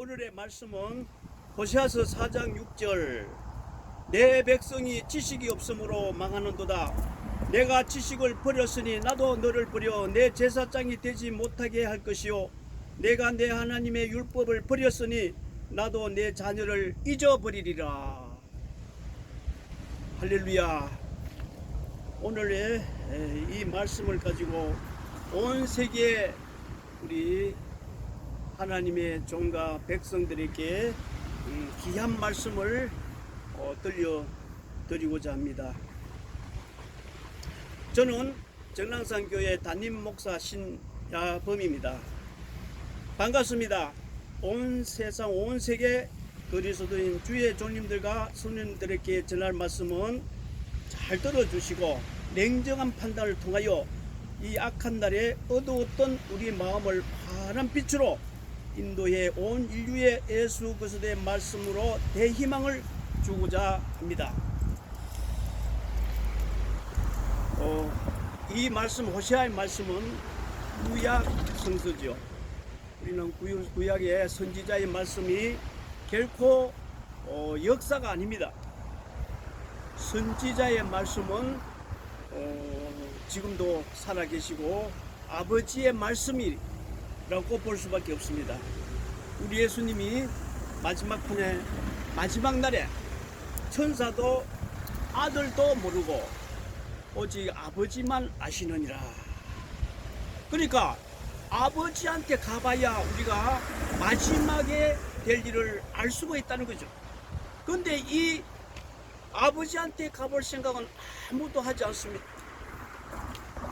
오늘의 말씀은 호세아서 4장 6절. 내 백성이 지식이 없으므로 망하는도다. 내가 지식을 버렸으니 나도 너를 버려 내 제사장이 되지 못하게 할 것이요, 내가 내 하나님의 율법을 버렸으니 나도 내 자녀를 잊어버리리라. 할렐루야. 오늘의 이 말씀을 가지고 온 세계 우리 하나님의 종과 백성들에게 귀한 말씀을 들려드리고자 합니다. 저는 정랑산교회 담임 목사 신야범입니다. 반갑습니다. 온 세상 온 세계 그리스도인 주의 종님들과 성령님들에게 전할 말씀은 잘 들어주시고 냉정한 판단을 통하여 이 악한 날에 어두웠던 우리 마음을 환한 빛으로 인도해 온 인류의 예수 그리스도의 말씀으로 대희망을 주고자 합니다. 이 말씀, 호세아의 말씀은 구약 성서죠. 우리는 구약의 선지자의 말씀이 결코 역사가 아닙니다. 선지자의 말씀은 지금도 살아계시고 아버지의 말씀이라고 볼 수밖에 없습니다. 우리 예수님이 마지막 날에 천사도 아들도 모르고 오직 아버지만 아시느니라. 그러니까 아버지한테 가봐야 우리가 마지막에 될 일을 알 수가 있다는 거죠. 그런데 이 아버지한테 가볼 생각은 아무도 하지 않습니다.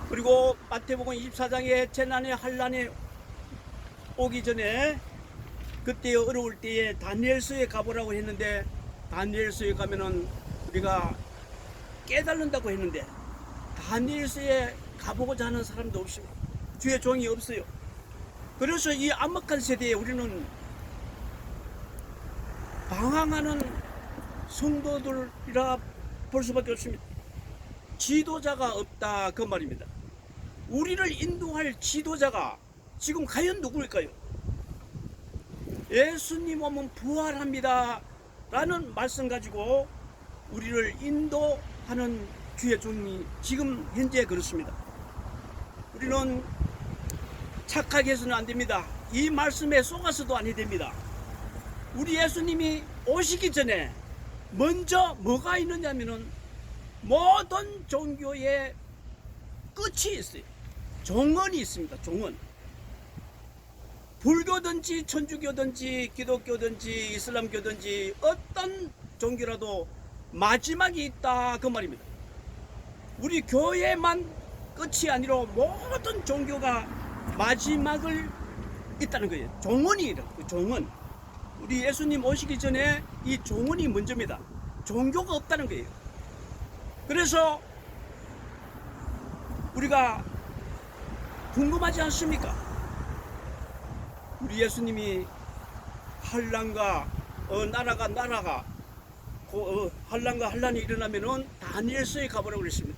그리고 마태복음 24장에 재난의 환난이 오기 전에 그때 어려울 때에 다니엘서에 가보라고 했는데, 다니엘서에 가면은 우리가 깨달는다고 했는데 다니엘서에 가보고자 하는 사람도 없습니다. 주의 종이 없어요. 그래서 이 암흑한 세대에 우리는 방황하는 성도들이라 볼 수밖에 없습니다. 지도자가 없다, 그 말입니다. 우리를 인도할 지도자가 지금 과연 누구일까요? 예수님 오면 부활합니다 라는 말씀 가지고 우리를 인도하는 주의 종이 지금 현재 그렇습니다. 우리는 착하게 해서는 안 됩니다. 이 말씀에 속아서도 안 해야 됩니다. 우리 예수님이 오시기 전에 먼저 뭐가 있느냐면은 모든 종교의 끝이 있어요. 종언이 있습니다. 종언. 불교든지 천주교든지 기독교든지 이슬람교든지 어떤 종교라도 마지막이 있다, 그 말입니다. 우리 교회만 끝이 아니라 모든 종교가 마지막을 있다는 거예요. 종언이라고. 종언. 우리 예수님 오시기 전에 이 종언이 먼저입니다. 종교가 없다는 거예요. 그래서 우리가 궁금하지 않습니까? 우리 예수님이 환난과 환난과 환난이 일어나면은 다니엘서에 가보라고 그랬습니다.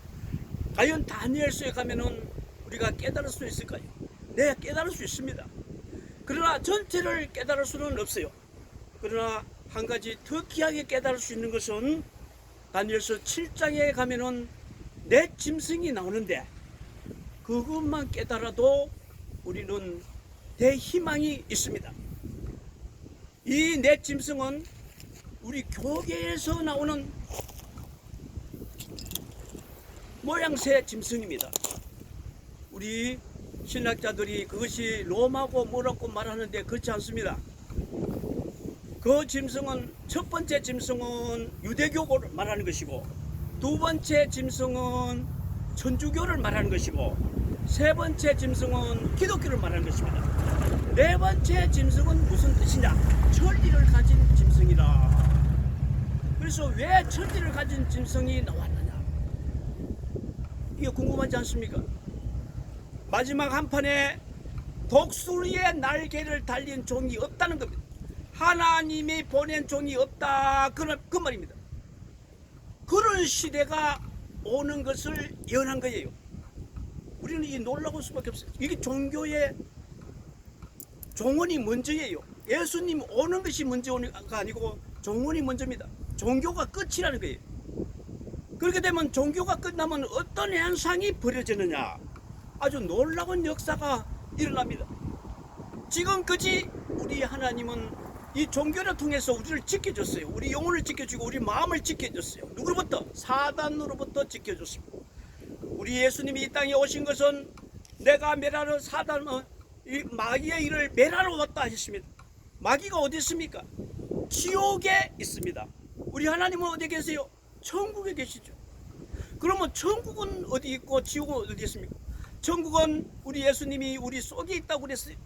과연 다니엘서에 가면은 우리가 깨달을 수 있을까요? 네, 깨달을 수 있습니다. 그러나 전체를 깨달을 수는 없어요. 그러나 한 가지 특이하게 깨달을 수 있는 것은 다니엘서 7장에 가면은 내 짐승이 나오는데 그것만 깨달아도 우리는 대희망이 있습니다. 이 내 짐승은 우리 교계에서 나오는 모양새 짐승입니다. 우리 신학자들이 그것이 로마고 뭐라고 말하는데 그렇지 않습니다. 그 짐승은, 첫 번째 짐승은 유대교를 말하는 것이고, 두 번째 짐승은 천주교를 말하는 것이고, 세 번째 짐승은 기독교를 말하는 것입니다. 네 번째 짐승은 무슨 뜻이냐? 천리를 가진 짐승이라. 그래서 왜 천리를 가진 짐승이 나왔느냐? 이게 궁금하지 않습니까? 마지막 한판에 독수리의 날개를 달린 종이 없다는 겁니다. 하나님이 보낸 종이 없다, 그 말입니다. 그런 시대가 오는 것을 예언한 거예요. 우리는 이 놀라울 수밖에 없어요. 이게 종교의 종언이 먼저예요. 예수님 오는 것이 먼저가 아니고 종언이 먼저입니다. 종교가 끝이라는 거예요. 그렇게 되면 종교가 끝나면 어떤 현상이 벌어지느냐, 아주 놀라운 역사가 일어납니다. 지금까지 우리 하나님은 이 종교를 통해서 우리를 지켜줬어요. 우리 영혼을 지켜주고 우리 마음을 지켜줬어요. 누구로부터? 사단으로부터 지켜줬습니다. 우리 예수님이 이 땅에 오신 것은 내가 멸하러 이 마귀의 일을 멸하러 왔다 하셨습니다. 마귀가 어디 있습니까? 지옥에 있습니다. 우리 하나님은 어디 계세요? 천국에 계시죠. 그러면 천국은 어디 있고 지옥은 어디 있습니까? 천국은 우리 예수님이 우리 속에 있다고 그랬어요.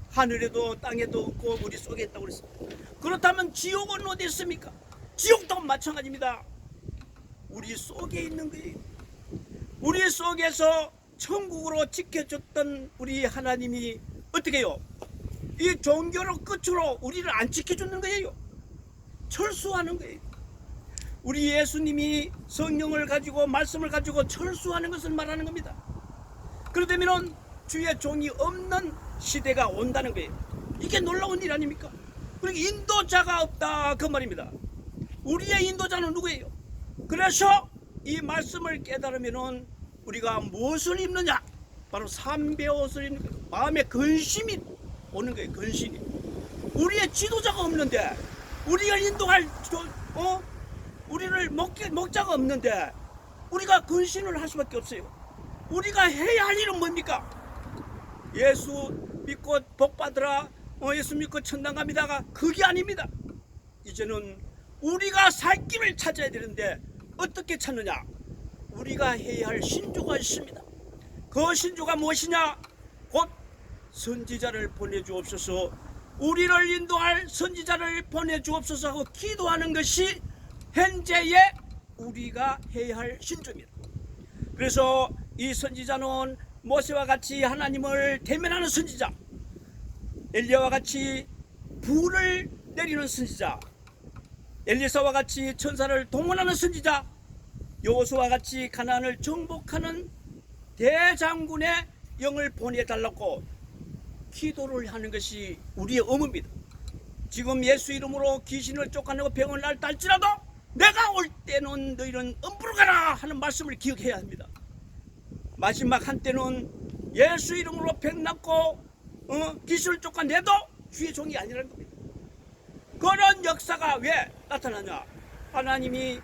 하늘에도 땅에도 없고 우리 속에 있다고 그랬어요. 그렇다면 지옥은 어디 있습니까? 지옥도 마찬가지입니다. 우리 속에 있는 거예요. 우리 속에서 천국으로 지켜줬던 우리 하나님이 어떻게 해요? 이 종교로 끝으로 우리를 안 지켜주는 거예요. 철수하는 거예요. 우리 예수님이 성령을 가지고 말씀을 가지고 철수하는 것을 말하는 겁니다. 그러다면 주의 종이 없는 시대가 온다는 거예요. 이게 놀라운 일 아닙니까? 그러니까 인도자가 없다 그 말입니다. 우리의 인도자는 누구예요? 그래서 이 말씀을 깨달으면 우리가 무엇을 입느냐? 바로 삼배 옷을 입는 거예요. 마음에 근심이 오는 거예요. 근심이. 우리의 지도자가 없는데, 우리를 인도할 우리를 목자가 없는데 우리가 근심을 할 수밖에 없어요. 우리가 해야 할 일은 뭡니까? 예수 믿고 복 받으라, 예수 믿고 천당 갑니다가 그게 아닙니다. 이제는 우리가 살 길을 찾아야 되는데 어떻게 찾느냐? 우리가 해야 할 신조가 있습니다. 그 신조가 무엇이냐? 곧 선지자를 보내주옵소서, 우리를 인도할 선지자를 보내주옵소서 하고 기도하는 것이 현재의 우리가 해야 할 신조입니다. 그래서 이 선지자는 모세와 같이 하나님을 대면하는 선지자, 엘리야와 같이 불을 내리는 선지자, 엘리사와 같이 천사를 동원하는 선지자, 여호수아와 같이 가나안을 정복하는 대장군의 영을 보내달라고 기도를 하는 것이 우리의 의무입니다. 지금 예수 이름으로 귀신을 쫓아내고 병을 낫다 할지라도 내가 올 때는 너희는 엄부로 가라 하는 말씀을 기억해야 합니다. 마지막 한때는 예수 이름으로 병 낫고 귀신을 쫓아내도 주의 종이 아니라는 겁니다. 그런 역사가 왜 나타나냐? 하나님이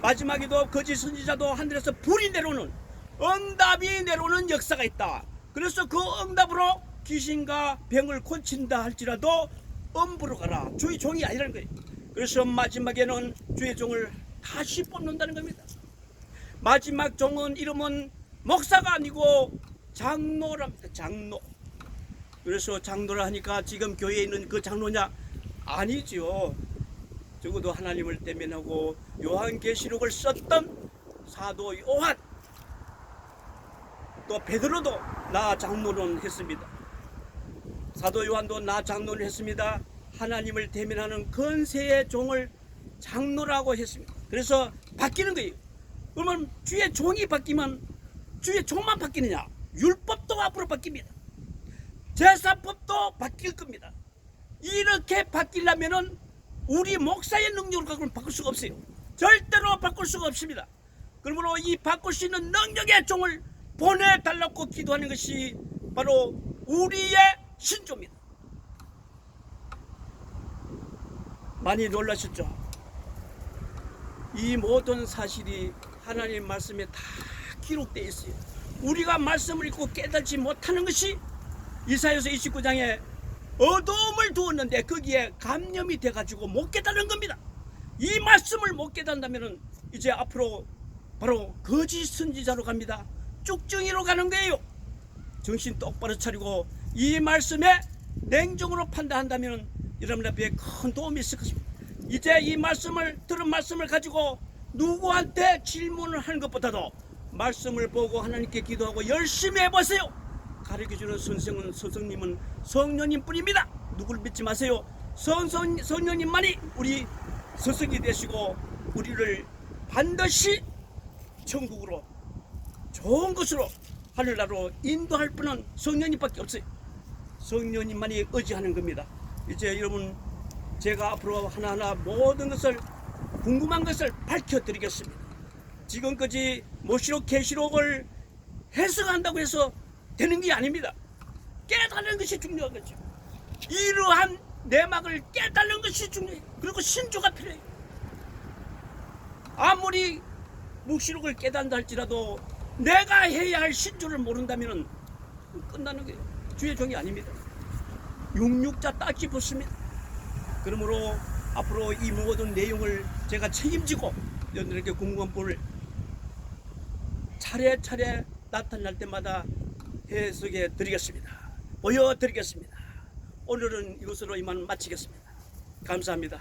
마지막에도 거짓 선지자도 하늘에서 불이 내려오는, 응답이 내려오는 역사가 있다. 그래서 그 응답으로 귀신과 병을 고친다 할지라도 엄부로 가라. 주의 종이 아니라는 거예요. 그래서 마지막에는 주의 종을 다시 뽑는다는 겁니다. 마지막 종은 이름은 목사가 아니고 장로랍니다. 장로. 그래서 장로라 하니까 지금 교회에 있는 그 장로냐? 아니죠. 적어도 하나님을 대면하고 요한계시록을 썼던 사도 요한, 또 베드로도 나 장로론 했습니다. 사도 요한도 나 장로론 했습니다. 하나님을 대면하는 권세의 종을 장로라고 했습니다. 그래서 바뀌는 거예요. 그러면 주의 종이 바뀌면 주의 종만 바뀌느냐? 율법도 앞으로 바뀝니다. 제사법도 바뀔 겁니다. 이렇게 바뀌려면은 우리 목사의 능력으로 그걸 바꿀 수가 없어요. 절대로 바꿀 수가 없습니다. 그러므로 이 바꿀 수 있는 능력의 종을 보내달라고 기도하는 것이 바로 우리의 신조입니다. 많이 놀라셨죠? 이 모든 사실이 하나님 말씀에 다 기록되어 있어요. 우리가 말씀을 읽고 깨닫지 못하는 것이 이사야서 29장에 어둠을 두었는데 거기에 감염이 돼가지고 못 깨닫는 겁니다. 이 말씀을 못 깨닫는다면 이제 앞으로 바로 거짓 선지자로 갑니다. 쭉정이로 가는 거예요. 정신 똑바로 차리고 이 말씀에 냉정으로 판단한다면 여러분 앞에 큰 도움이 있을 것입니다. 이제 이 말씀을 들은 말씀을 가지고 누구한테 질문을 하는 것보다도 말씀을 보고 하나님께 기도하고 열심히 해보세요. 가르쳐주는 선생님은 성령님 뿐입니다. 누구를 믿지 마세요. 성령님만이 우리 스승이 되시고 우리를 반드시 천국으로 좋은 것으로 하늘나라로 인도할 분은 성령님밖에 없어요. 성령님만이 의지하는 겁니다. 이제 여러분 제가 앞으로 하나하나 모든 것을 궁금한 것을 밝혀드리겠습니다. 지금까지 모시록 계시록을 해석한다고 해서 되는 게 아닙니다. 깨달는 것이 중요한 거죠. 이러한 내막을 깨달는 것이 중요해요. 그리고 신조가 필요해요. 아무리 묵시록을 깨닫는다 할지라도 내가 해야 할 신조를 모른다면 끝나는 거예요. 주의 종이 아닙니다. 용육자 딱지 붙습니다. 그러므로 앞으로 이 모든 내용을 제가 책임지고 여러분들에게 궁금한 부분을 차례차례 나타날 때마다 해석해 드리겠습니다. 보여드리겠습니다. 오늘은 이것으로 이만 마치겠습니다. 감사합니다.